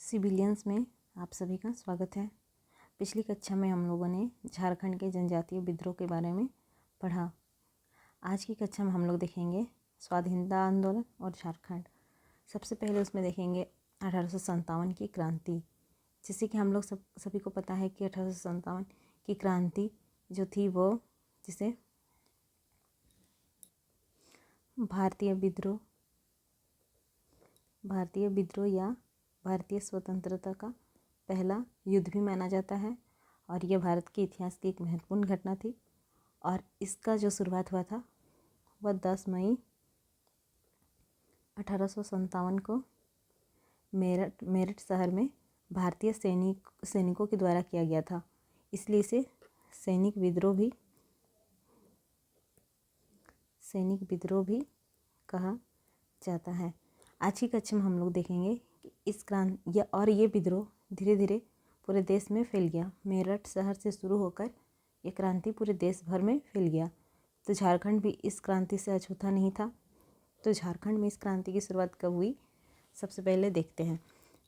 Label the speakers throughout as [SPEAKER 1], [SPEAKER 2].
[SPEAKER 1] Civilians में आप सभी का स्वागत है। पिछली कक्षा में हम लोगों ने झारखंड के जनजातीय विद्रोह के बारे में पढ़ा। आज की कक्षा में हम लोग देखेंगे स्वाधीनता आंदोलन और झारखंड। सबसे पहले उसमें देखेंगे 1857 की क्रांति, जिससे कि हम लोग सभी को पता है कि 1857 की क्रांति जो थी वो जिसे भारतीय विद्रोह या भारतीय स्वतंत्रता का पहला युद्ध भी माना जाता है और यह भारत के इतिहास की एक महत्वपूर्ण घटना थी। और इसका जो शुरुआत हुआ था वह 10 मई 1857 को मेरठ शहर में भारतीय सैनिकों के द्वारा किया गया था। इसलिए इसे सैनिक विद्रोह भी कहा जाता है। आज की कक्षा में हम लोग देखेंगे कि ये विद्रोह धीरे धीरे पूरे देश में फैल गया। मेरठ शहर से शुरू होकर ये क्रांति पूरे देश भर में फैल गया। तो झारखंड भी इस क्रांति से अछूता नहीं था। तो झारखंड में इस क्रांति की शुरुआत कब हुई, सबसे पहले देखते हैं।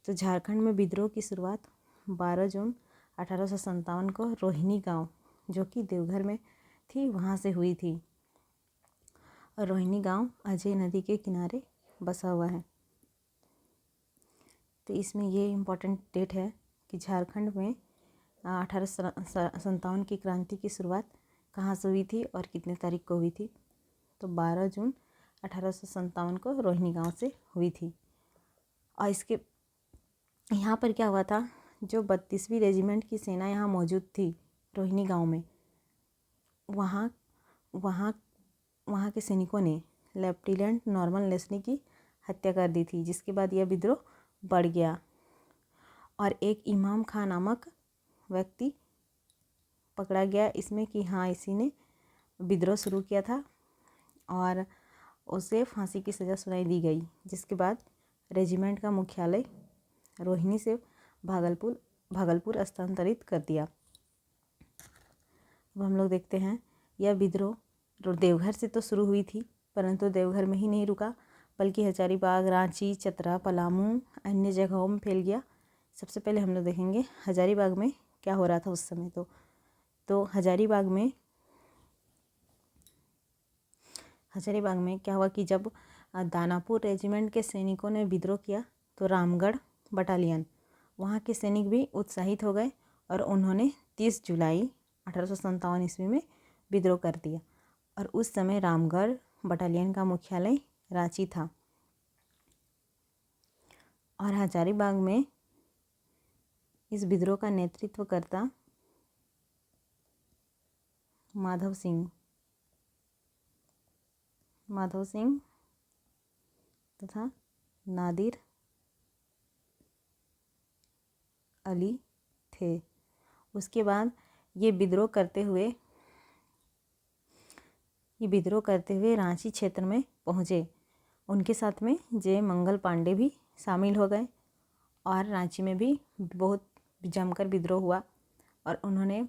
[SPEAKER 1] तो झारखंड में विद्रोह की शुरुआत 12 जून 1857 को रोहिणी गांव, जो कि देवघर में थी, वहाँ से हुई थी। और रोहिणी गांव अजय नदी के किनारे बसा हुआ है। तो इसमें ये इम्पोर्टेंट डेट है कि झारखंड में 1857 की क्रांति की शुरुआत कहाँ से हुई थी और कितने तारीख को हुई थी। तो 12 जून 1857 को रोहिणी गांव से हुई थी। और इसके यहाँ पर क्या हुआ था, जो 32वीं रेजिमेंट की सेना यहाँ मौजूद थी रोहिणी गांव में, वहाँ के सैनिकों ने लेफ्टिनेंट नॉर्मन लेस्ली की हत्या कर दी थी, जिसके बाद यह विद्रोह बढ़ गया और एक इमाम खां नामक व्यक्ति पकड़ा गया इसमें कि हाँ, इसी ने विद्रोह शुरू किया था और उसे फांसी की सज़ा सुनाई दी गई। जिसके बाद रेजिमेंट का मुख्यालय रोहिणी से भागलपुर स्थानांतरित कर दिया। अब हम लोग देखते हैं यह विद्रोह देवघर से तो शुरू हुई थी, परंतु देवघर में ही नहीं रुका, बल्कि हजारीबाग, रांची, चतरा, पलामू अन्य जगहों में फैल गया। सबसे पहले हम लोग देखेंगे हजारीबाग में क्या हो रहा था उस समय। तो हजारीबाग में क्या हुआ कि जब दानापुर रेजिमेंट के सैनिकों ने विद्रोह किया तो रामगढ़ बटालियन, वहाँ के सैनिक भी उत्साहित हो गए और उन्होंने 30 जुलाई 1857 ईस्वी में विद्रोह कर दिया। और उस समय रामगढ़ बटालियन का मुख्यालय रांची था। और हजारीबाग में इस विद्रोह का नेतृत्व करता माधव सिंह तथा नादिर अली थे। उसके बाद ये विद्रोह करते हुए रांची क्षेत्र में पहुँचे। उनके साथ में जय मंगल पांडे भी शामिल हो गए और रांची में भी बहुत जमकर विद्रोह हुआ और उन्होंने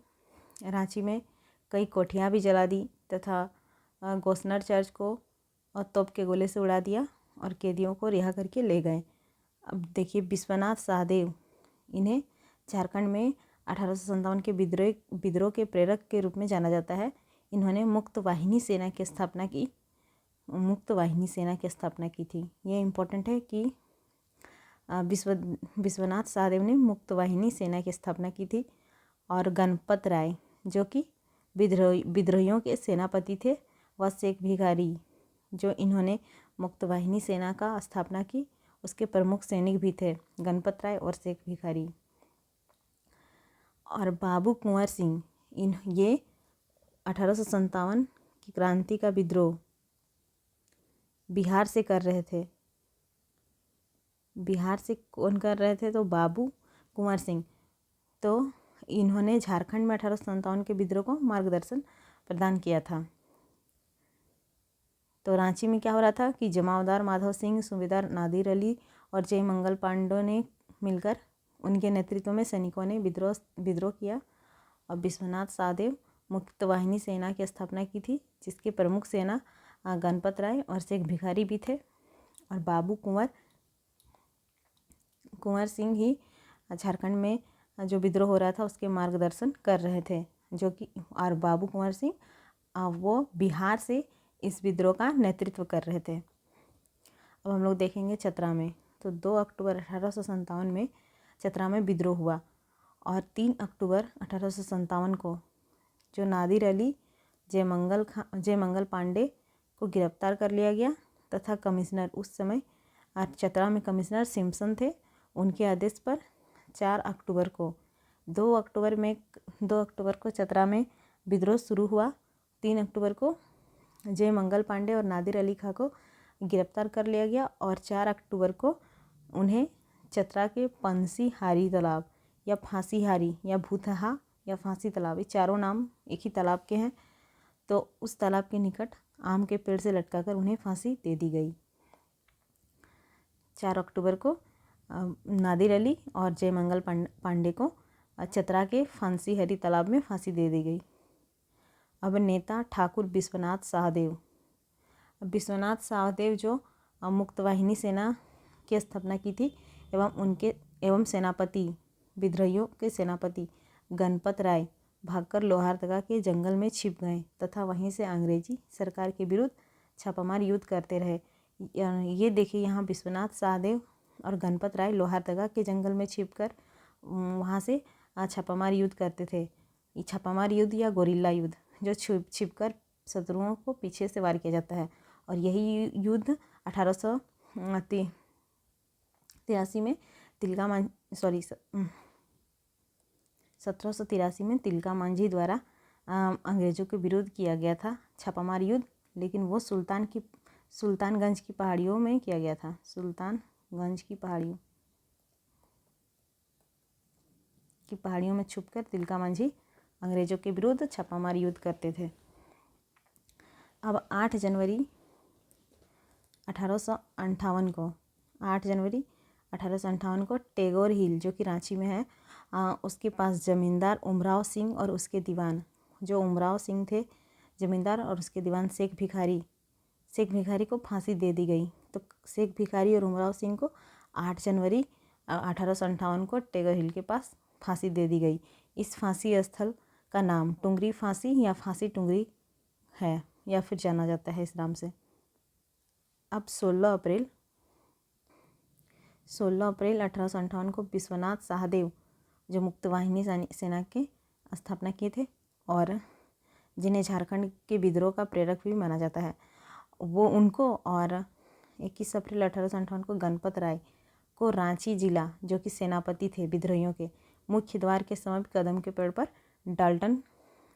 [SPEAKER 1] रांची में कई कोठियाँ भी जला दी तथा गोस्नर चर्च को और तोप के गोले से उड़ा दिया और कैदियों को रिहा करके ले गए। अब देखिए, विश्वनाथ सहदेव, इन्हें झारखंड में 1857 के विद्रोह के प्रेरक के रूप में जाना जाता है। इन्होंने मुक्त वाहिनी सेना की स्थापना की थी। ये इम्पोर्टेंट है कि विश्वनाथ सहदेव ने मुक्त वाहिनी सेना की स्थापना की थी। और गणपत राय, जो कि विद्रोहियों के सेनापति थे, व शेख भिखारी, जो इन्होंने मुक्त वाहिनी सेना का स्थापना की, उसके प्रमुख सैनिक भी थे गणपत राय और शेख भिखारी। और बाबू कुंवर सिंह, ये 1857 की क्रांति का विद्रोह बिहार से कर रहे थे। बिहार से कौन कर रहे थे? तो बाबू कुंवर सिंह। तो इन्होंने झारखंड में 1857 के विद्रोह को मार्गदर्शन प्रदान किया था। तो रांची में क्या हो रहा था कि जमावदार माधव सिंह, सूबेदार नादिर अली और जय मंगल पांडे ने मिलकर उनके नेतृत्व में सैनिकों ने विद्रोह किया और विश्वनाथ सहदेव मुक्त वाहिनी सेना की स्थापना की थी, जिसके प्रमुख सेना गणपत राय और शेख भिखारी भी थे। और बाबू कुंवर सिंह ही झारखंड में जो विद्रोह हो रहा था उसके मार्गदर्शन कर रहे थे, जो कि और बाबू कुंवर सिंह वो बिहार से इस विद्रोह का नेतृत्व कर रहे थे। अब हम लोग देखेंगे चतरा में। तो 2 अक्टूबर 1857 में चतरा में विद्रोह हुआ और 3 अक्टूबर 1857 को जो नादिर अली जयमंगल पांडे को गिरफ्तार कर लिया गया तथा कमिश्नर, उस समय चतरा में कमिश्नर सिम्पसन थे, उनके आदेश पर 4 अक्टूबर को 2 अक्टूबर को चतरा में विद्रोह शुरू हुआ। 3 अक्टूबर को जयमंगल पांडे और नादिर अली खां को गिरफ्तार कर लिया गया और 4 अक्टूबर को उन्हें चतरा के पंसी हारी तालाब या फांसी हारी या भूतहा या फांसी तालाब, ये चारों नाम एक ही तालाब के हैं, तो उस तालाब के निकट आम के पेड़ से लटकाकर उन्हें फांसी दे दी गई। 4 अक्टूबर को नादिर अली और जयमंगल पांडे को चतरा के फांसी हरी तालाब में फांसी दे दी गई। अब नेता ठाकुर विश्वनाथ शाहदेव। विश्वनाथ शाहदेव जो मुक्तवाहिनी सेना की स्थापना की थी एवं सेनापति, विद्रोहियों के सेनापति गणपत राय भागकर लोहारदगा के जंगल में छिप गए तथा वहीं से अंग्रेजी सरकार के विरुद्ध छापामार युद्ध करते रहे। ये देखिए, यहाँ विश्वनाथ शाहदेव और गणपत राय लोहारदगा के जंगल में छिपकर वहाँ से छापामार युद्ध करते थे। ये छापामार युद्ध या गोरिल्ला युद्ध, जो छिपकर शत्रुओं को पीछे से वार किया जाता है। और यही युद्ध 1783 में तिलका मांझी द्वारा अंग्रेज़ों के विरुद्ध किया गया था छापामार युद्ध, लेकिन वो सुल्तानगंज की पहाड़ियों में किया गया था। सुल्तानगंज की पहाड़ियों में छुपकर तिलका मांझी अंग्रेज़ों के विरुद्ध छापामार युद्ध करते थे। अब 8 जनवरी 1858 को टैगोर हिल, जो कि रांची में है, उसके पास जमींदार उमराव सिंह और उसके दीवान, जो उमराव सिंह थे जमींदार, और उसके दीवान शेख भिखारी को फांसी दे दी गई। तो शेख भिखारी और उमराव सिंह को 8 जनवरी 1858 को टैगोर हिल के पास फांसी दे दी गई। इस फांसी स्थल का नाम टुंगरी फांसी या फांसी टुंगरी है, या फिर जाना जाता है इस नाम से। अब 16 अप्रैल 1858 को विश्वनाथ शाहदेव, जो मुक्तवाहिनी सेना के स्थापना किए थे और जिन्हें झारखंड के विद्रोह का प्रेरक भी माना जाता है, वो उनको, और 21 अप्रैल 1858 को गणपत राय को रांची जिला, जो कि सेनापति थे विद्रोहियों के, मुख्य द्वार के समीप कदम के पेड़ पर डाल्टन,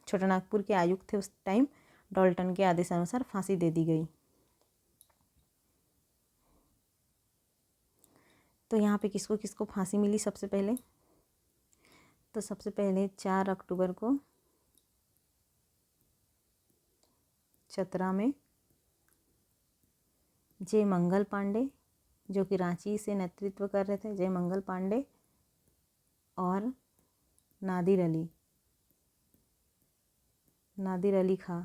[SPEAKER 1] छोटानागपुर के आयुक्त थे उस टाइम, डाल्टन के आदेशानुसार फांसी दे दी गई। तो यहाँ पे किसको किसको फांसी मिली सबसे पहले? तो सबसे पहले 4 अक्टूबर को चतरा में जयमंगल पांडे, जो कि रांची से नेतृत्व कर रहे थे, जयमंगल पांडे और नादिर अली खां,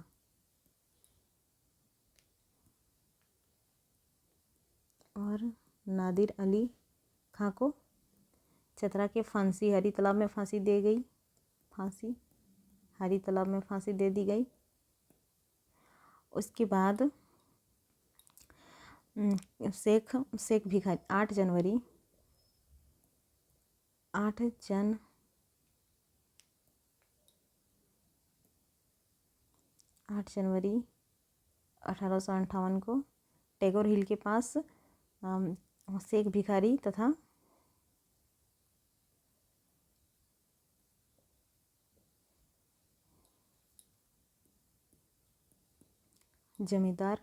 [SPEAKER 1] को चतरा के फांसी हरी तालाब में फांसी दे दी गई। उसके बाद शेख भिखारी 8 जनवरी 1858 को टैगोर हिल के पास शेख भिखारी तथा जमींदार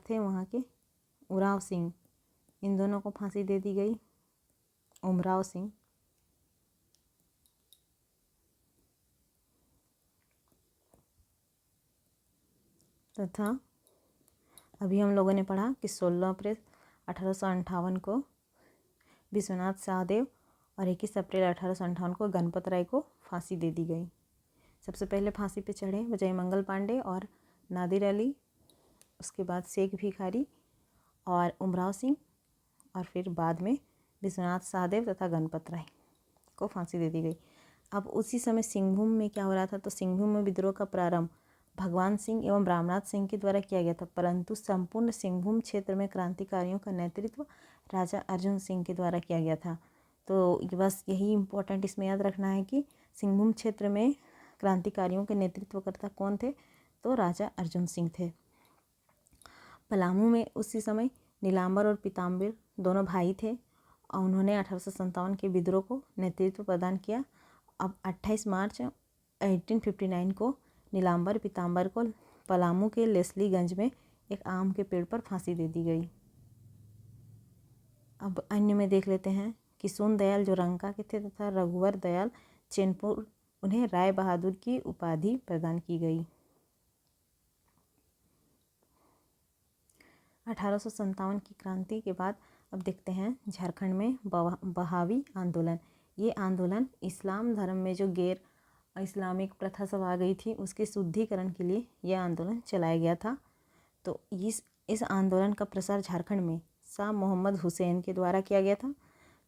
[SPEAKER 1] थे वहाँ के उराव सिंह, इन दोनों को फांसी दे दी गई। उमराव सिंह तथा अभी हम लोगों ने पढ़ा कि 16 अप्रैल 1858 को विश्वनाथ शाहदेव और 21 अप्रैल 1858 को गणपत राय को फांसी दे दी गई। सबसे पहले फांसी पे चढ़े जयमंगल पांडे और नादिर अली, उसके बाद शेख भिखारी और उमराव सिंह, और फिर बाद में विश्वनाथ सहदेव तथा गणपत राय को फांसी दे दी गई। अब उसी समय सिंहभूम में क्या हो रहा था, तो सिंहभूम में विद्रोह का प्रारंभ भगवान सिंह एवं रामनाथ सिंह के द्वारा किया गया था, परंतु संपूर्ण सिंहभूम क्षेत्र में क्रांतिकारियों का नेतृत्व राजा अर्जुन सिंह के द्वारा किया गया था। तो बस यही इम्पोर्टेंट इसमें याद रखना है कि सिंहभूम क्षेत्र में क्रांतिकारियों के नेतृत्वकर्ता कौन थे, तो राजा अर्जुन सिंह थे। पलामू में उसी समय नीलांबर और पीताम्बर दोनों भाई थे और उन्होंने 1857 के विद्रोह को नेतृत्व प्रदान किया। अब 28 मार्च 1859 को नीलांबर पीताम्बर को पलामू के लेस्लीगंज में एक आम के पेड़ पर फांसी दे दी गई। अब अन्य में देख लेते हैं कि सोनदयाल जो रंका के थे तथा रघुवर दयाल चैनपुर, उन्हें राय बहादुर की उपाधि प्रदान की गई। 1857 की क्रांति के बाद अब देखते हैं झारखंड में बहावी आंदोलन। ये आंदोलन इस्लाम धर्म में जो गैर इस्लामिक प्रथा सब आ गई थी उसके शुद्धिकरण के लिए यह आंदोलन चलाया गया था। तो इस आंदोलन का प्रसार झारखंड में शाह मोहम्मद हुसैन के द्वारा किया गया था।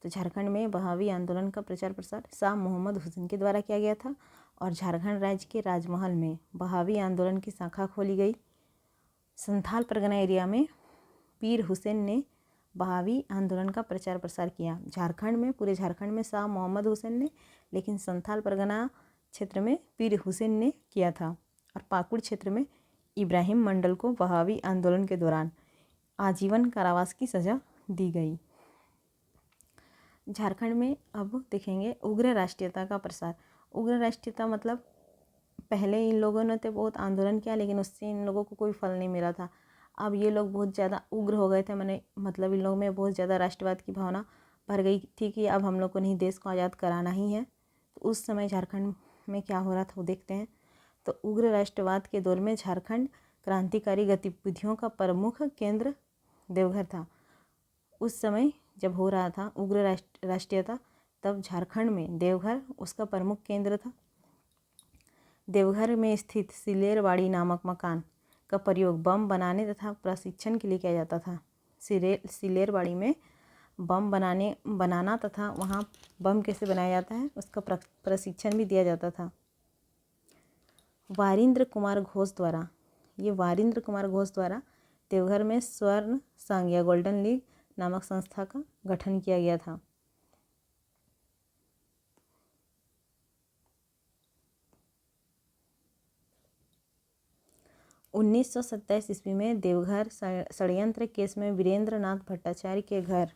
[SPEAKER 1] तो झारखंड में बहावी आंदोलन का प्रचार प्रसार शाह मोहम्मद हुसैन के द्वारा किया गया था और झारखंड राज्य के राजमहल में बहावी आंदोलन की शाखा खोली गई। संथाल परगना एरिया में पीर हुसैन ने बहावी आंदोलन का प्रचार प्रसार किया। झारखंड में, पूरे झारखंड में शाह मोहम्मद हुसैन ने, लेकिन संथाल परगना क्षेत्र में पीर हुसैन ने किया था। और पाकुड़ क्षेत्र में इब्राहिम मंडल को बहावी आंदोलन के दौरान आजीवन कारावास की सज़ा दी गई। झारखंड में अब देखेंगे उग्र राष्ट्रीयता का प्रसार। उग्र राष्ट्रीयता मतलब पहले इन लोगों ने तो बहुत आंदोलन किया लेकिन उससे इन लोगों को कोई फल नहीं मिला था। अब ये लोग बहुत ज़्यादा उग्र हो गए थे, मतलब इन लोगों में बहुत ज़्यादा राष्ट्रवाद की भावना भर गई थी कि अब हम लोग को नहीं, देश को आज़ाद कराना ही है। तो उस समय झारखंड में क्या हो रहा था वो देखते हैं। तो उग्र राष्ट्रवाद के दौर में झारखंड क्रांतिकारी गतिविधियों का प्रमुख केंद्र देवघर था। उस समय जब हो रहा था उग्र राष्ट्रीयता, तब झारखंड में देवघर उसका प्रमुख केंद्र था। देवघर में स्थित सिलेरवाड़ी नामक मकान का प्रयोग बम बनाने तथा प्रशिक्षण के लिए किया जाता था। सिलेरवाड़ी में बम बनाना तथा वहाँ बम कैसे बनाया जाता है उसका प्रशिक्षण भी दिया जाता था। वारिंद्र कुमार घोष द्वारा देवघर में स्वर्ण संघ या गोल्डन लीग नामक संस्था का गठन किया गया था। उन्नीस 1927 ईस्वी में देवघर षड्यंत्र केस में वीरेंद्र नाथ भट्टाचार्य के घर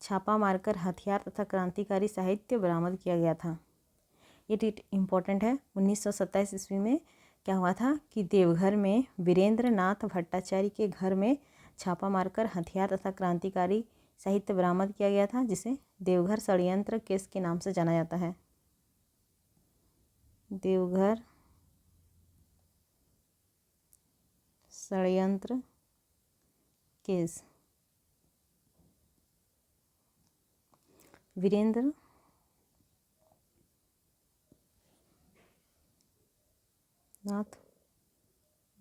[SPEAKER 1] छापा मारकर हथियार तथा क्रांतिकारी साहित्य बरामद किया गया था। ये डेट इम्पोर्टेंट है। 1927 ईस्वी में क्या हुआ था कि देवघर में वीरेंद्र नाथ भट्टाचार्य के घर में छापा मारकर हथियार तथा क्रांतिकारी साहित्य बरामद किया गया था, जिसे देवघर षड्यंत्र केस के नाम से जाना जाता है। देवघर षड्यंत्र केस। वीरेंद्र नाथ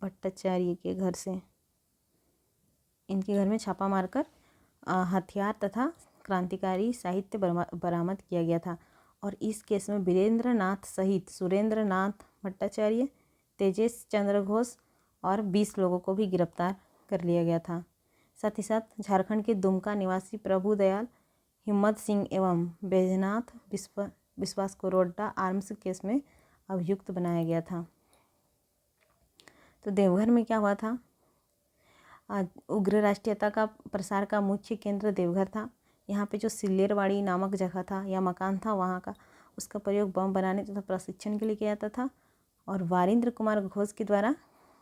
[SPEAKER 1] भट्टाचार्य के घर से, इनके घर में छापा मारकर हथियार तथा क्रांतिकारी साहित्य बरामद किया गया था। और इस केस में वीरेंद्र नाथ सहित सुरेंद्र नाथ भट्टाचार्य, तेजेश चंद्र घोष और 20 लोगों को भी गिरफ्तार कर लिया गया था। साथ ही साथ झारखंड के दुमका निवासी प्रभुदयाल, हिम्मत सिंह एवं बैजनाथ विश्वास को रोड्डा आर्म्स केस में अभियुक्त बनाया गया था। तो देवघर में क्या हुआ था, उग्र राष्ट्रीयता का प्रसार का मुख्य केंद्र देवघर था। यहाँ पे जो सिल्लेरवाड़ी नामक जगह था या मकान था वहाँ का, उसका प्रयोग बम बनाने तथा प्रशिक्षण के लिए किया जाता था। और वारिंद्र कुमार घोष के द्वारा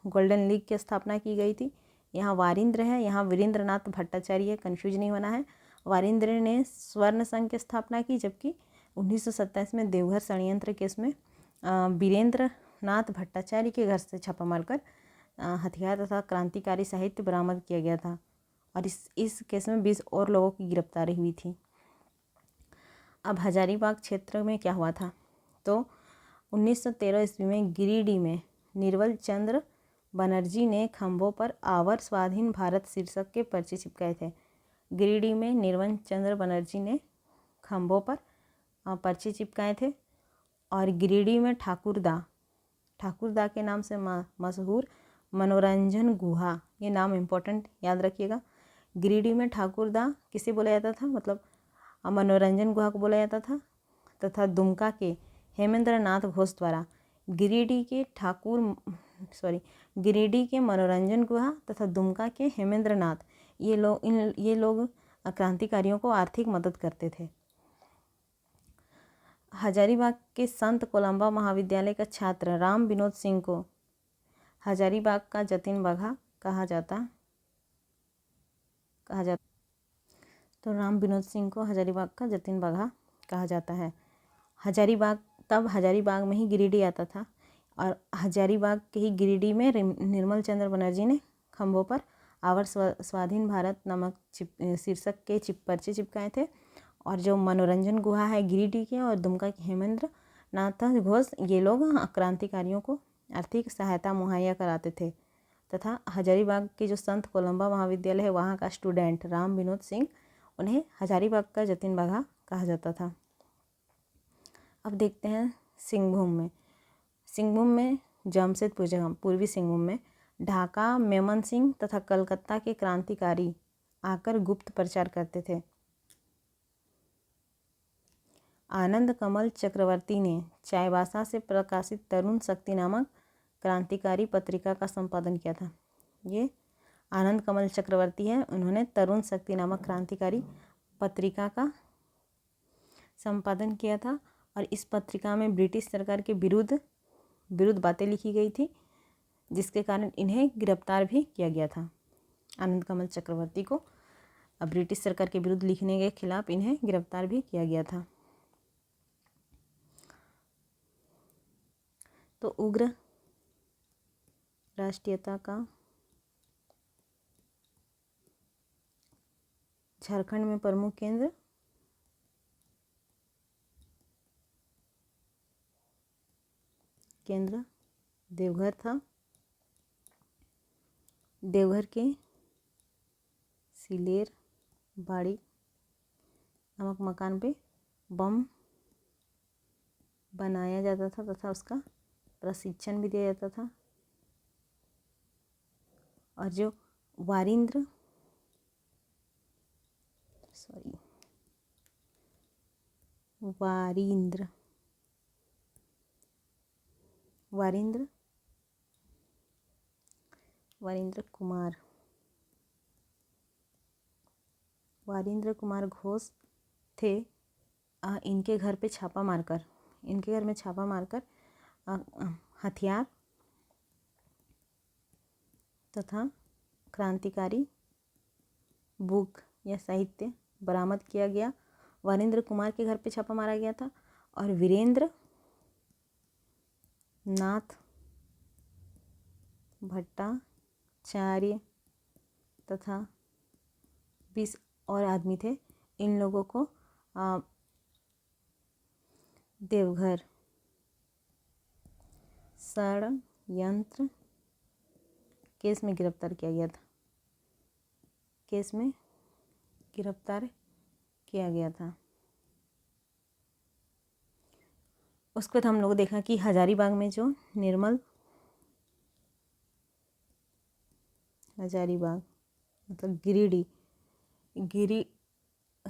[SPEAKER 1] गोल्डन लीग की स्थापना की गई थी। यहाँ वारिंद्र है, यहाँ वीरेंद्र नाथ भट्टाचार्य है, कन्फ्यूज नहीं होना है। वारिंद्र ने स्वर्ण संघ की स्थापना की, जबकि 1927 में देवघर षड्यंत्र केस में वीरेंद्र नाथ भट्टाचार्य के घर से छापा मारकर हथियार तथा क्रांतिकारी साहित्य बरामद किया गया था। और इस केस में 20 और लोगों की गिरफ्तारी हुई थी। अब हजारीबाग क्षेत्र में क्या हुआ था, तो 1913 ईस्वी में गिरिडीह में निर्मल चंद्र बनर्जी ने खंभों पर आवर स्वाधीन भारत शीर्षक के पर्चे चिपकाए थे। गिरिडीह में निर्मल चंद्र बनर्जी ने खंभों पर पर्चे चिपकाए थे। और गिरिडीह में ठाकुरदा के नाम से मशहूर मनोरंजन गुहा, ये नाम इम्पोर्टेंट याद रखिएगा। गिरिडीह में ठाकुरदा किसे बोला जाता था, मतलब मनोरंजन गुहा को बोला जाता था। तथा दुमका के हेमेंद्र नाथ घोष द्वारा गिरिडीह के मनोरंजन गुहा तथा दुमका के हेमेंद्र नाथ, ये लोग क्रांतिकारियों को आर्थिक मदद करते थे। हजारीबाग के संत कोलंबा महाविद्यालय का छात्र राम विनोद सिंह को हजारीबाग का जतिन बघा कहा जाता। तो राम विनोद सिंह को हजारीबाग का जतिन बघा कहा जाता है। हजारीबाग में ही गिरिडीह आता था और हजारीबाग के ही गिरिडीह में निर्मल चंद्र बनर्जी ने खंभों पर आवर स्वाधीन भारत नामक शीर्षक के पर्चे चिपकाए थे। और जो मनोरंजन गुहा है गिरिडीह के और दुमका के हेमेंद्र नाथ घोष, ये लोग क्रांतिकारियों को आर्थिक सहायता मुहैया कराते थे। तथा हजारीबाग के जो संत कोलंबा महाविद्यालय है वहाँ का स्टूडेंट राम विनोद सिंह, उन्हें हजारीबाग का जतिन बघा कहा जाता था। अब देखते हैं सिंहभूम में जमशेदपुर जगह पूर्वी सिंहभूम में ढाका मेमन सिंह तथा कलकत्ता के क्रांतिकारी आकर गुप्त प्रचार करते थे। आनंद कमल चक्रवर्ती ने चाईबासा से प्रकाशित तरुण शक्ति नामक क्रांतिकारी पत्रिका का संपादन किया था। ये आनंद कमल चक्रवर्ती है, उन्होंने तरुण शक्ति नामक क्रांतिकारी पत्रिका का संपादन किया था। और इस पत्रिका में ब्रिटिश सरकार के विरुद्ध बातें लिखी गई थी, जिसके कारण इन्हें गिरफ्तार भी किया गया था। आनंद कमल चक्रवर्ती को ब्रिटिश सरकार के विरुद्ध लिखने के खिलाफ इन्हें गिरफ्तार भी किया गया था। तो उग्र राष्ट्रीयता का झारखंड में प्रमुख केंद्र देवघर था। देवघर के सिलेर बाड़ी नामक मकान पे बम बनाया जाता था तथा उसका प्रशिक्षण भी दिया जाता था। और जो वारिंद्र कुमार घोष थे। इनके घर में छापा मारकर हथियार तथा क्रांतिकारी बुक या साहित्य बरामद किया गया। वारिंद्र कुमार के घर पे छापा मारा गया था। और वीरेंद्र नाथ भट्टाचार्य तथा 20 और आदमी थे। इन लोगों को देवघर षड्यंत्र केस में गिरफ्तार किया गया था। उसके बाद हम लोग देखा कि हजारीबाग में जो मतलब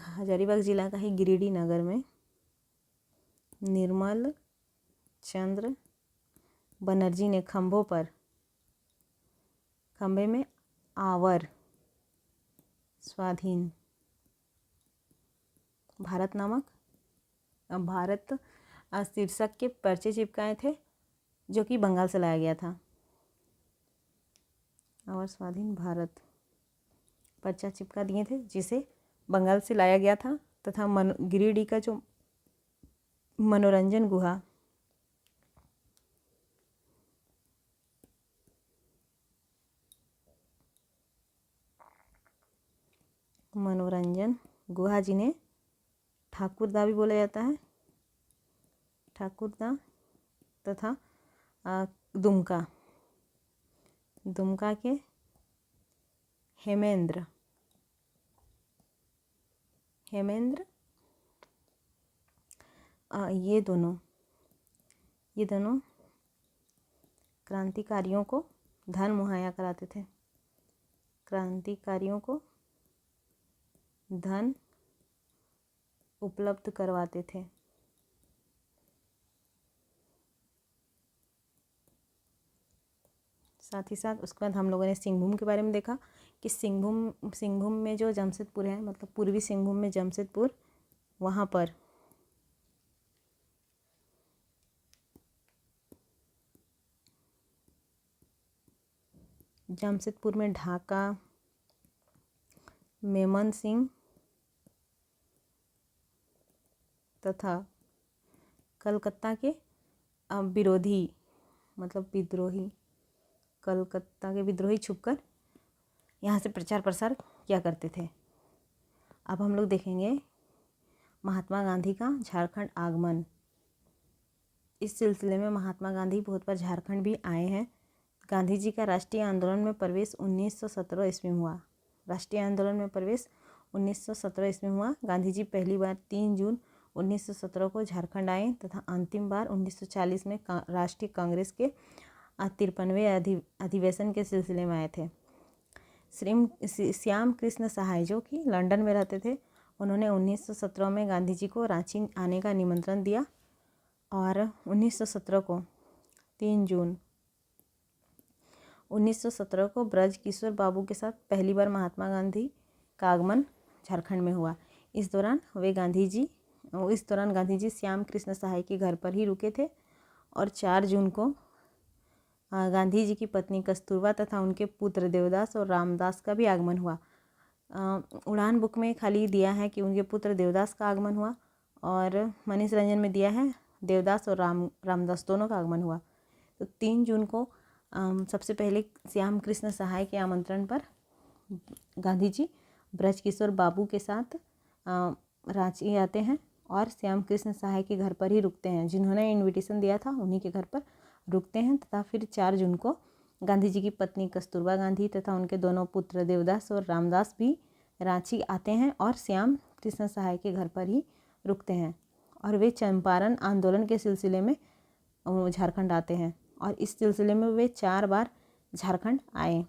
[SPEAKER 1] हजारीबाग जिला का ही गिरिडीह नगर में निर्मल चंद्र बनर्जी ने खंभे में आवर स्वाधीन भारत शीर्षक के पर्चे चिपकाए थे, जो कि बंगाल से लाया गया था। आवर स्वाधीन भारत पर्चा चिपका दिए थे, जिसे बंगाल से लाया गया था। तथा गिरिडीह का जो मनोरंजन गुहा जिन्हें ठाकुरदा भी बोला जाता है, ठाकुरदा तथा दुमका के हेमेंद्र हेमेंद्र ये दोनों क्रांतिकारियों को धन मुहैया कराते थे, क्रांतिकारियों को धन उपलब्ध करवाते थे। साथ ही साथ उसके बाद हम लोगों ने सिंहभूम के बारे में देखा कि सिंहभूम में जो जमशेदपुर है, मतलब पूर्वी सिंहभूम में जमशेदपुर, वहाँ पर जमशेदपुर में ढाका, मेमन सिंह तथा कलकत्ता के विरोधी, मतलब विद्रोही, कलकत्ता के विद्रोही छुपकर यहाँ से प्रचार प्रसार किया करते थे। अब हम लोग देखेंगे महात्मा गांधी का झारखंड आगमन। इस सिलसिले में महात्मा गांधी बहुत बार झारखंड भी आए हैं। गांधी जी का राष्ट्रीय आंदोलन में प्रवेश 1917 ईस्वी में हुआ। राष्ट्रीय आंदोलन में प्रवेश 1917 ईस्वी में हुआ। गांधी जी पहली बार 3 जून 1917 को झारखंड आए तथा अंतिम बार 1940 में राष्ट्रीय कांग्रेस के 53वें अधिवेशन के सिलसिले में आए थे। श्याम कृष्ण सहाय जो कि लंदन में रहते थे, उन्होंने 1917 में गांधी जी को रांची आने का निमंत्रण दिया और 1917 को 3 जून 1917 को ब्रज किशोर बाबू के साथ पहली बार महात्मा गांधी का आगमन झारखंड में हुआ। इस दौरान गांधी जी श्याम कृष्ण सहाय के घर पर ही रुके थे और 4 जून को गांधी जी की पत्नी कस्तूरबा तथा उनके पुत्र देवदास और रामदास का भी आगमन हुआ। उड़ान बुक में खाली दिया है कि उनके पुत्र देवदास का आगमन हुआ और मनीष रंजन में दिया है देवदास और रामदास दोनों का आगमन हुआ। तो 3 जून को सबसे पहले श्याम कृष्ण सहाय के आमंत्रण पर गांधी जी ब्रज किशोर बाबू के साथ रांची आते हैं और श्याम कृष्ण सहाय के घर पर ही रुकते हैं। जिन्होंने इनविटेशन दिया था उन्हीं के घर पर रुकते हैं तथा फिर 4 जून को गांधी जी की पत्नी कस्तूरबा गांधी तथा उनके दोनों पुत्र देवदास और रामदास भी रांची आते हैं और श्याम कृष्ण सहाय के घर पर ही रुकते हैं और वे चंपारण आंदोलन के सिलसिले में झारखंड आते हैं और इस सिलसिले में वे 4 बार झारखंड आए।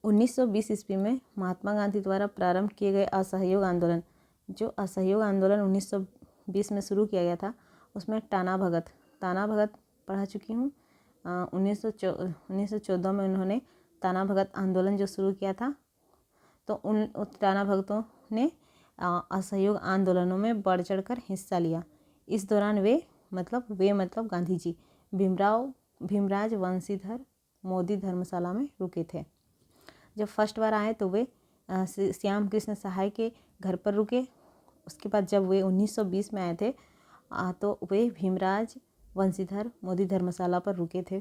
[SPEAKER 1] 1920 ईस्वी में महात्मा गांधी द्वारा प्रारंभ किए गए असहयोग आंदोलन, जो असहयोग आंदोलन 1920 में शुरू किया गया था, उसमें टाना भगत पढ़ा चुकी हूँ। 1914 में उन्होंने टाना भगत आंदोलन जो शुरू किया था, तो उन टाना भगतों ने असहयोग आंदोलनों में बढ़ चढ़कर हिस्सा लिया। इस दौरान वे मतलब गांधी जी भीमराज वंशीधर मोदी धर्मशाला में रुके थे। जब फर्स्ट बार आए तो वे श्याम कृष्ण सहाय के घर पर रुके। उसके बाद जब वे 1920 में आए थे तो वे भीमराज वंशीधर मोदी धर्मशाला पर रुके थे।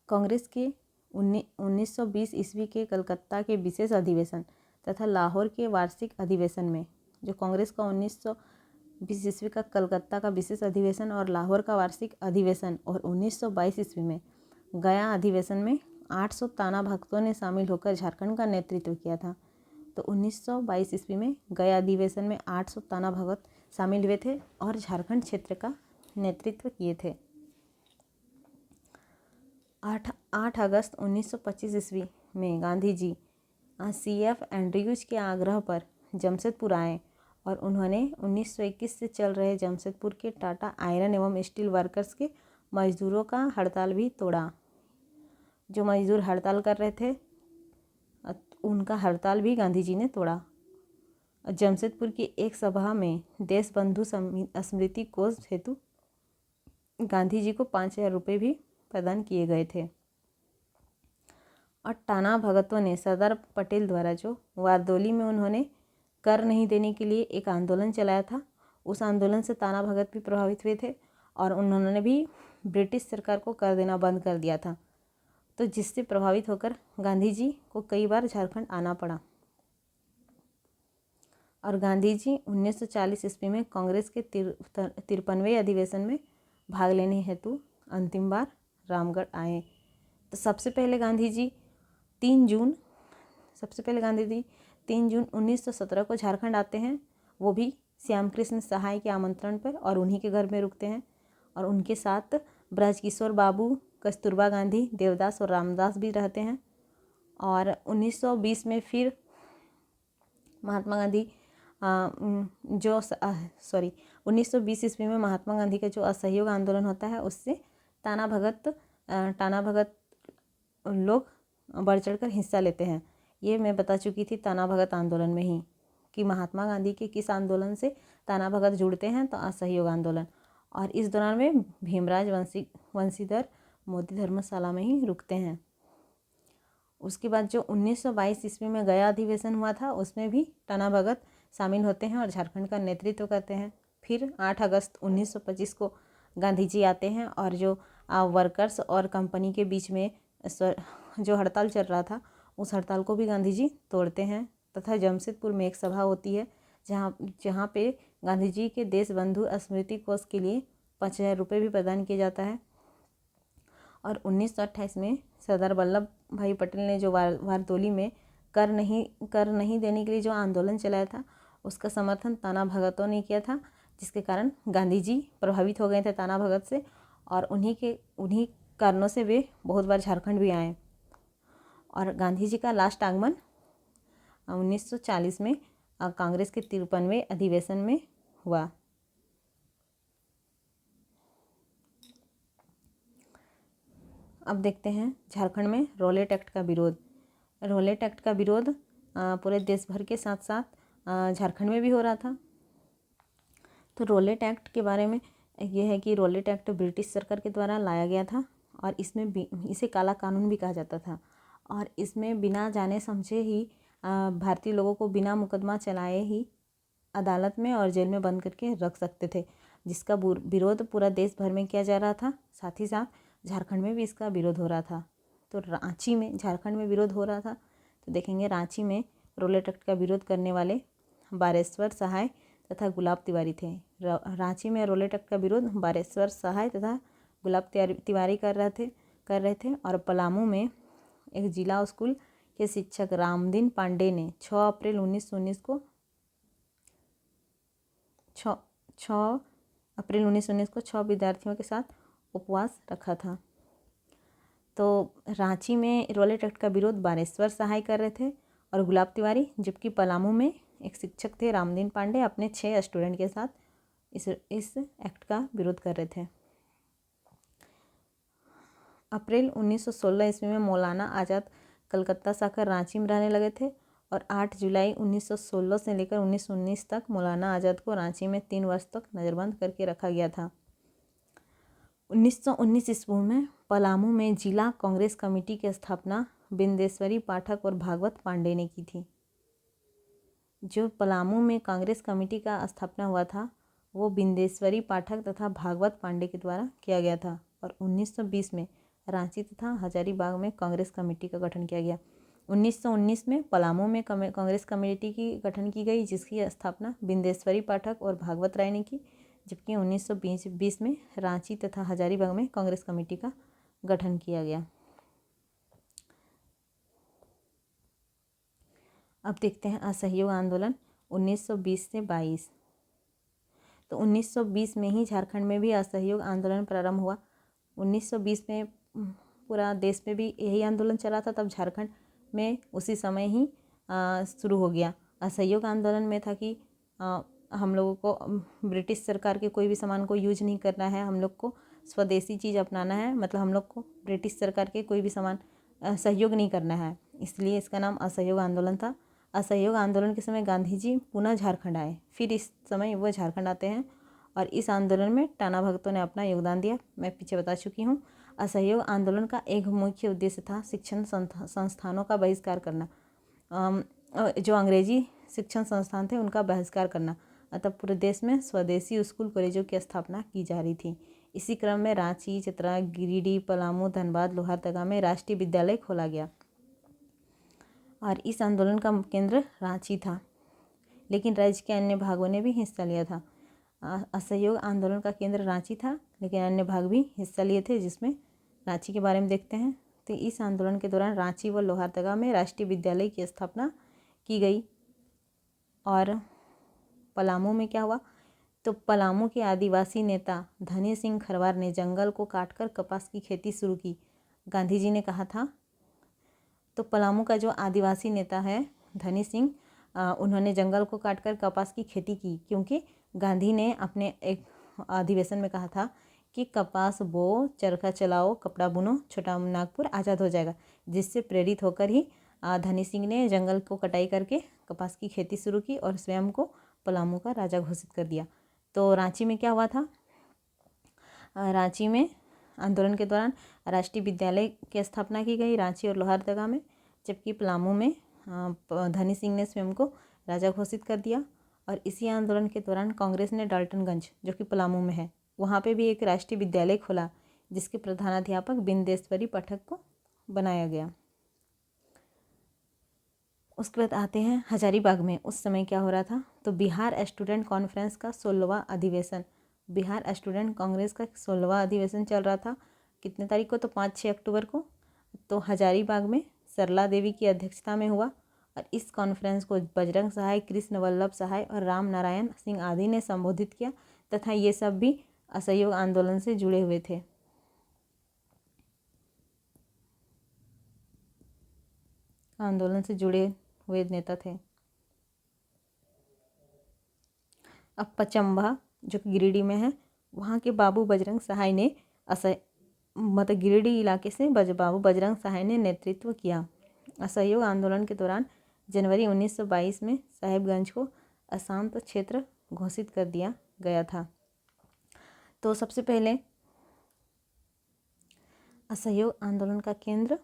[SPEAKER 1] कांग्रेस के 1920 ईस्वी के कलकत्ता के विशेष अधिवेशन तथा लाहौर के वार्षिक अधिवेशन में, जो कांग्रेस का 1920 ईस्वी का कलकत्ता का विशेष अधिवेशन और लाहौर का वार्षिक अधिवेशन और 1922 ईस्वी में गया अधिवेशन में 800 ताना भक्तों ने शामिल होकर झारखंड का नेतृत्व किया था। तो 1922 ईस्वी में गया अधिवेशन में 800 ताना भगत शामिल हुए थे और झारखंड क्षेत्र का नेतृत्व किए थे। 8 अगस्त 1925 ईस्वी में गांधी जी CF एंड्रयूज के आग्रह पर जमशेदपुर आए और उन्होंने 1921 से चल रहे जमशेदपुर के टाटा आयरन एवं स्टील वर्कर्स के मजदूरों का हड़ताल भी तोड़ा। जो मजदूर हड़ताल कर रहे थे उनका हड़ताल भी गांधी जी ने तोड़ा। जमशेदपुर की एक सभा में देश बंधु स्मृति कोष हेतु गांधी जी को 5,000 रुपये भी प्रदान किए गए थे। और टाना भगतों ने सरदार पटेल द्वारा जो वारदोली में उन्होंने कर नहीं देने के लिए एक आंदोलन चलाया था, उस आंदोलन से टाना भगत भी प्रभावित हुए थे और उन्होंने भी ब्रिटिश सरकार को कर देना बंद कर दिया था। तो जिससे प्रभावित होकर गांधी जी को कई बार झारखंड आना पड़ा और गांधी जी 1940 ईस्वी में कांग्रेस के 53वें अधिवेशन में भाग लेने हेतु अंतिम बार रामगढ़ आए। तो सबसे पहले गांधी जी 3 3 जून 1917 को झारखंड आते हैं, वो भी श्याम कृष्ण सहाय के आमंत्रण पर, और उन्हीं के घर में रुकते हैं। और उनके साथ ब्रजकिशोर बाबू, कस्तूरबा गांधी, देवदास और रामदास भी रहते हैं। और 1920 में फिर महात्मा गांधी 1920 ईस्वी में महात्मा गांधी का जो असहयोग आंदोलन होता है, उससे टाना भगत लोग बढ़ चढ़कर हिस्सा लेते हैं। ये मैं बता चुकी थी टाना भगत आंदोलन में ही, कि महात्मा गांधी के किस आंदोलन से टाना भगत जुड़ते हैं, तो असहयोग आंदोलन। और इस दौरान में भीमराज वंशीधर मोदी धर्मशाला में ही रुकते हैं। उसके बाद जो 1922 ईस्वी में गया अधिवेशन हुआ था, उसमें भी टाना भगत शामिल होते हैं और झारखंड का नेतृत्व करते हैं। फिर 8 अगस्त 1925 को गांधी जी आते हैं, और जो वर्कर्स और कंपनी के बीच में जो हड़ताल चल रहा था, उस हड़ताल को भी गांधी जी तोड़ते हैं। तथा जमशेदपुर में एक सभा होती है, जहाँ पे गांधी जी के देश बंधु स्मृति कोष के लिए 5,000 रुपये भी प्रदान किया जाता है। और 1928 में सरदार वल्लभ भाई पटेल ने जो वारदोली में कर नहीं देने के लिए जो आंदोलन चलाया था, उसका समर्थन टाना भगतों ने किया था, जिसके कारण गांधी जी प्रभावित हो गए थे टाना भगत से, और उन्हीं कारणों से वे बहुत बार झारखंड भी आए। और गांधी जी का लास्ट आगमन 1940 में कांग्रेस के 53वें अधिवेशन में हुआ। अब देखते हैं झारखंड में रॉलेट एक्ट का विरोध। रॉलेट एक्ट का विरोध पूरे देश भर के साथ साथ झारखंड में भी हो रहा था। तो रॉलेट एक्ट के बारे में ये है कि रॉलेट एक्ट ब्रिटिश सरकार के द्वारा लाया गया था, और इसे काला कानून भी कहा जाता था। और इसमें बिना जाने समझे ही भारतीय लोगों को बिना मुकदमा चलाए ही अदालत में और जेल में बंद करके रख सकते थे, जिसका विरोध पूरा देश भर में किया जा रहा था। साथ ही साथ झारखंड में भी इसका विरोध हो रहा था। तो रांची में झारखंड में विरोध हो रहा था, तो देखेंगे रांची में रॉलेट एक्ट का विरोध करने वाले बारेश्वर सहाय तथा गुलाब तिवारी थे। रांची में रॉलेट एक्ट का विरोध बारेश्वर सहाय तथा गुलाब तिवारी कर रहे थे। और पलामू में एक जिला स्कूल के शिक्षक रामदीन पांडे ने 6 अप्रैल 1919 को 6 विद्यार्थियों के साथ उपवास रखा था। तो रांची में रॉलेट एक्ट का विरोध बारेश्वर सहाय कर रहे थे और गुलाब तिवारी, जबकि पलामू में एक शिक्षक थे रामदीन पांडे, अपने 6 स्टूडेंट के साथ इस एक्ट का विरोध कर रहे थे। अप्रैल 1916 ईस्वी में मौलाना आज़ाद कलकत्ता से आकर रांची में रहने लगे थे, और 8 जुलाई 1916 से लेकर 1919 तक मौलाना आज़ाद को रांची में 3 वर्ष तक नज़रबंद करके रखा गया था। 1919 ईस्वी में पलामू में जिला कांग्रेस कमेटी की स्थापना बिंदेश्वरी पाठक और भागवत पांडे ने की थी। जो पलामू में कांग्रेस कमेटी का स्थापना हुआ था, वो बिंदेश्वरी पाठक तथा भागवत पांडे के द्वारा किया गया था। और 1920 में रांची तथा हजारीबाग में कांग्रेस कमेटी का गठन किया गया। 1919 में पलामू में कांग्रेस कमेटी की गठन की गई, जिसकी स्थापना बिंदेश्वरी पाठक और भागवत राय ने की, जबकि 1920 में रांची तथा हजारीबाग में कांग्रेस कमेटी का गठन किया गया। अब देखते हैं असहयोग आंदोलन 1920 से 22। तो 1920 में ही झारखंड में भी असहयोग आंदोलन प्रारंभ हुआ। 1920 में पूरा देश में भी यही आंदोलन चला था, तब झारखंड में उसी समय ही शुरू हो गया। असहयोग आंदोलन में था कि हम लोगों को ब्रिटिश सरकार के कोई भी सामान को यूज नहीं करना है, हम लोग को स्वदेशी चीज़ अपनाना है, मतलब हम लोग को ब्रिटिश सरकार के कोई भी सामान सहयोग नहीं करना है, इसलिए इसका नाम असहयोग आंदोलन था। असहयोग आंदोलन के समय गांधी जी पुनः झारखंड आए, फिर इस समय वो झारखंड आते हैं, और इस आंदोलन में टाना भगतों ने अपना योगदान दिया, मैं पीछे बता चुकी हूँ। असहयोग आंदोलन का एक मुख्य उद्देश्य था शिक्षण संस्थानों का बहिष्कार करना, जो अंग्रेजी शिक्षण संस्थान थे उनका बहिष्कार करना, अतः पूरे देश में स्वदेशी स्कूल कॉलेजों की स्थापना की जा रही थी। इसी क्रम में रांची, चतरा, गिरिडीह, पलामू, धनबाद, लोहरदगा में राष्ट्रीय विद्यालय खोला गया, और इस आंदोलन का केंद्र रांची था, लेकिन राज्य के अन्य भागों ने भी हिस्सा लिया था। असहयोग आंदोलन का केंद्र रांची था, लेकिन अन्य भाग भी हिस्सा लिए थे, जिसमें रांची के बारे में देखते हैं। तो इस आंदोलन के दौरान रांची व लोहरदगा में राष्ट्रीय विद्यालय की स्थापना की गई, और पलामू में क्या हुआ, तो पलामू के आदिवासी नेता धनी सिंह खरवार ने जंगल को काटकर कपास की खेती शुरू की। गांधी जी ने कहा था, तो पलामू का जो आदिवासी नेता है धनी सिंह, उन्होंने जंगल को काटकर कपास की खेती की, क्योंकि गांधी ने अपने एक अधिवेशन में कहा था कि कपास बो, चरखा चलाओ, कपड़ा बुनो, छोटा नागपुर आज़ाद हो जाएगा। जिससे प्रेरित होकर ही धनी सिंह ने जंगल को कटाई करके कपास की खेती शुरू की और स्वयं को पलामू का राजा घोषित कर दिया। तो रांची में क्या हुआ था, रांची में आंदोलन के दौरान राष्ट्रीय विद्यालय की स्थापना की गई, रांची और लोहारदगा में, जबकि पलामू में धनी सिंह ने स्वयं को राजा घोषित कर दिया। और इसी आंदोलन के दौरान कांग्रेस ने डाल्टनगंज, जो कि पलामू में है, वहाँ पे भी एक राष्ट्रीय विद्यालय खोला, जिसके प्रधानाध्यापक बिंदेश्वरी पाठक को बनाया गया। उसके बाद आते हैं हजारीबाग में। उस समय क्या हो रहा था, तो बिहार स्टूडेंट कॉन्फ्रेंस का 16वां अधिवेशन, बिहार स्टूडेंट कांग्रेस का 16वां अधिवेशन चल रहा था। कितने तारीख को, तो 5-6 अक्टूबर को। तो हजारीबाग में सरला देवी की अध्यक्षता में हुआ और इस कॉन्फ्रेंस को बजरंग सहाय, कृष्ण वल्लभ सहाय और राम नारायण सिंह आदि ने संबोधित किया, तथा ये सब भी असहयोग आंदोलन से जुड़े हुए थे। आंदोलन से जुड़े हुए नेता थे। अब पचम्बा, जो कि गिरिडीह में है, वहाँ के बाबू बजरंग सहाय ने मतलब गिरिडीह इलाके से बाबू बजरंग सहाय ने नेतृत्व किया। असहयोग आंदोलन के दौरान जनवरी 1922 में साहेबगंज को अशांत क्षेत्र घोषित कर दिया गया था। तो सबसे पहले असहयोग आंदोलन का केंद्र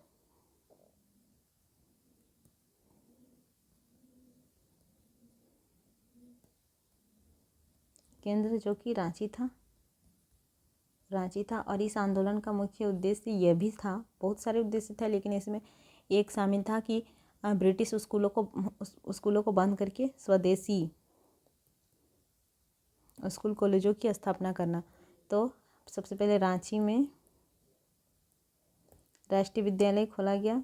[SPEAKER 1] जो कि रांची था और इस आंदोलन का मुख्य उद्देश्य यह भी था, बहुत सारे उद्देश्य थे, लेकिन इसमें एक शामिल था कि ब्रिटिश स्कूलों को बंद करके स्वदेशी स्कूल कॉलेजों की स्थापना करना। तो सबसे पहले रांची में राष्ट्रीय विद्यालय खोला गया,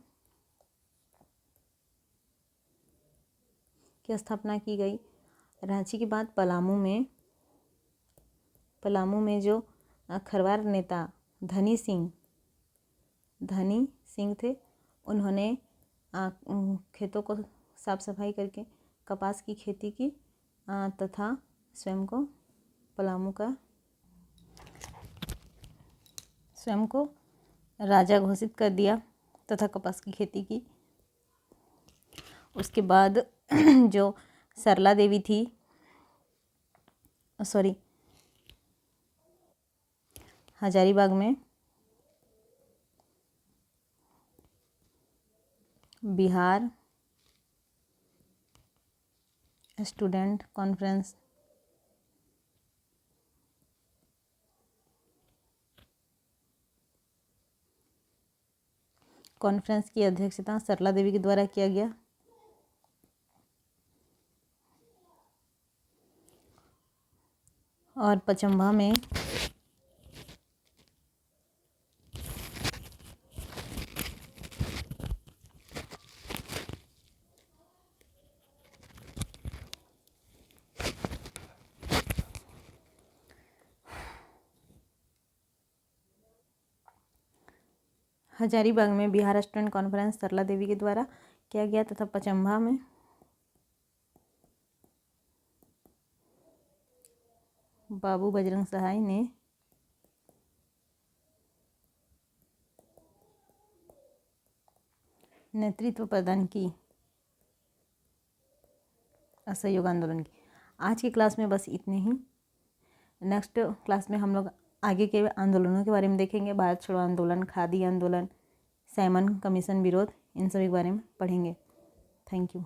[SPEAKER 1] की स्थापना की गई। रांची के बाद पलामू में जो खरवार नेता धनी सिंह थे, उन्होंने खेतों को साफ सफाई करके कपास की खेती की तथा स्वयं को राजा घोषित कर दिया तथा कपास की खेती की। उसके बाद जो सरला देवी थी, हजारीबाग में बिहार स्टूडेंट कॉन्फ्रेंस की अध्यक्षता सरला देवी के द्वारा किया गया। और पचम्बा में हजारीबाग में बिहार स्टूडेंट कॉन्फ्रेंस सरला देवी के द्वारा किया गया तथा पचम्बा में बाबू बजरंग सहाय ने नेतृत्व प्रदान की असहयोग आंदोलन की। आज की क्लास में बस इतने ही। नेक्स्ट क्लास में हम लोग आगे के आंदोलनों के बारे में देखेंगे। भारत छोड़ो आंदोलन, खादी आंदोलन, साइमन कमीशन विरोध, इन सभी के बारे में पढ़ेंगे। Thank you.